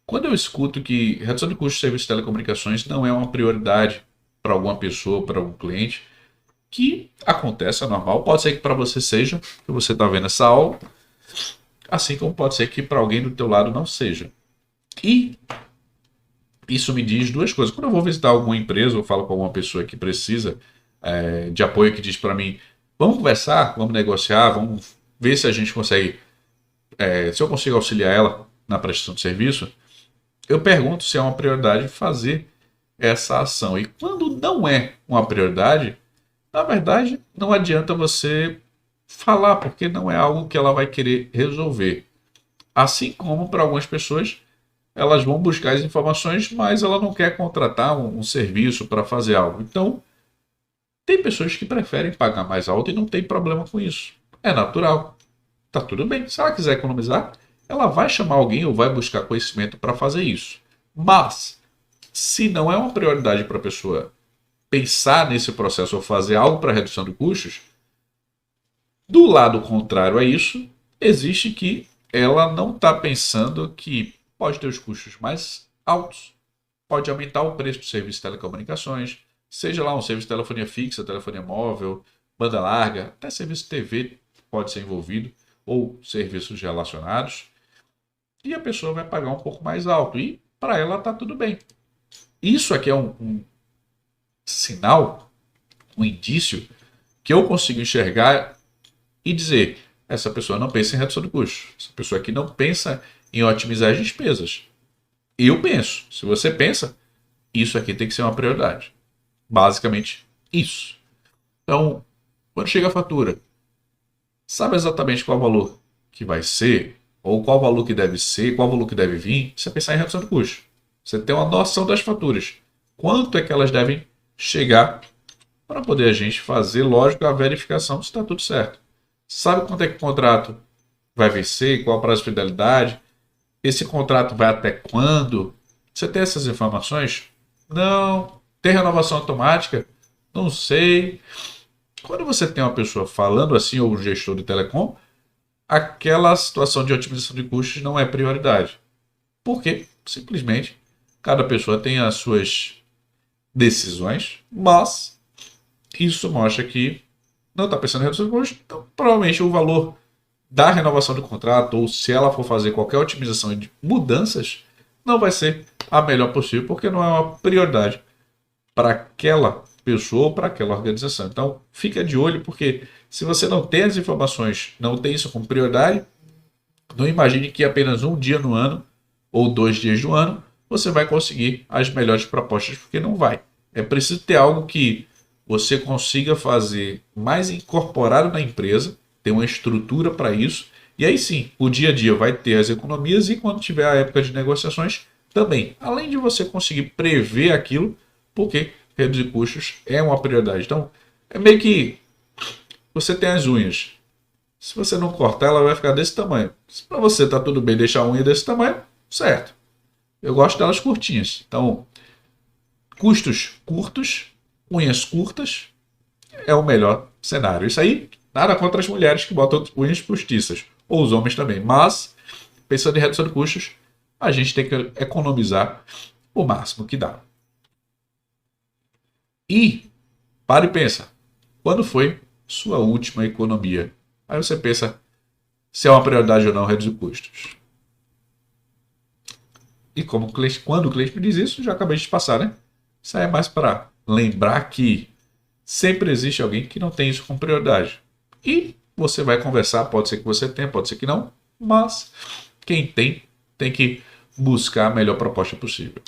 Quando eu escuto que redução de custos de serviço de telecomunicações não é uma prioridade para alguma pessoa, para algum cliente, que acontece, é normal. Pode ser que para você seja, que você está vendo essa aula, assim como pode ser que para alguém do teu lado não seja. E isso me diz duas coisas. Quando eu vou visitar alguma empresa ou falo com alguma pessoa que precisa de apoio, que diz para mim, vamos conversar, vamos negociar, vamos ver se a gente consegue, se eu consigo auxiliar ela na prestação de serviço, eu pergunto se é uma prioridade fazer essa ação. E quando não é uma prioridade, na verdade, não adianta você falar, porque não é algo que ela vai querer resolver. Assim como para algumas pessoas, elas vão buscar as informações, mas ela não quer contratar um serviço para fazer algo. Então, tem pessoas que preferem pagar mais alto e não tem problema com isso. É natural. Tá tudo bem. Se ela quiser economizar, ela vai chamar alguém ou vai buscar conhecimento para fazer isso. Mas, se não é uma prioridade para a pessoa pensar nesse processo ou fazer algo para redução de custos, do lado contrário a isso, existe que ela não está pensando que pode ter os custos mais altos, pode aumentar o preço do serviço de telecomunicações, seja lá um serviço de telefonia fixa, telefonia móvel, banda larga, até serviço de TV pode ser envolvido, ou serviços relacionados, e a pessoa vai pagar um pouco mais alto, e para ela está tudo bem. Isso aqui é um sinal, um indício que eu consigo enxergar e dizer: essa pessoa não pensa em redução de custos, essa pessoa aqui não pensa em otimizar as despesas. Eu penso, se você pensa, isso aqui tem que ser uma prioridade. Basicamente isso. Então, quando chega a fatura, sabe exatamente qual valor que vai ser, ou qual valor que deve ser, qual valor que deve vir, você pensar em redução de custos. Você tem uma noção das faturas. Quanto é que elas devem chegar para poder a gente fazer, lógico, a verificação se está tudo certo. Sabe quanto é que o contrato vai vencer, qual o prazo de fidelidade, esse contrato vai até quando? Você tem essas informações? Não. Tem renovação automática? Não sei. Quando você tem uma pessoa falando assim, ou um gestor de telecom, aquela situação de otimização de custos não é prioridade. Por quê? Simplesmente, cada pessoa tem as suas decisões, mas isso mostra que não está pensando em redução de custos, então provavelmente o valor da renovação do contrato, ou se ela for fazer qualquer otimização de mudanças, não vai ser a melhor possível, porque não é uma prioridade para aquela pessoa ou para aquela organização. Então, fica de olho, porque se você não tem as informações, não tem isso como prioridade, não imagine que apenas um dia no ano ou 2 dias do ano você vai conseguir as melhores propostas, porque não vai. É preciso ter algo que você consiga fazer mais incorporado na empresa, ter uma estrutura para isso, e aí sim, o dia a dia vai ter as economias e quando tiver a época de negociações também. Além de você conseguir prever aquilo, porque reduzir custos é uma prioridade. Então, é meio que você tem as unhas. Se você não cortar, ela vai ficar desse tamanho. Se para você tá tudo bem deixar a unha desse tamanho, certo. Eu gosto delas curtinhas. Então, custos curtos, unhas curtas, é o melhor cenário. Isso aí, nada contra as mulheres que botam unhas postiças, ou os homens também. Mas, pensando em redução de custos, a gente tem que economizar o máximo que dá. E, para e pensa, quando foi sua última economia? Aí você pensa se é uma prioridade ou não reduzir custos. E como o cliente, quando o cliente me diz isso, já acabei de passar, né? Isso aí é mais para lembrar que sempre existe alguém que não tem isso como prioridade. E você vai conversar, pode ser que você tenha, pode ser que não, mas quem tem, tem que buscar a melhor proposta possível.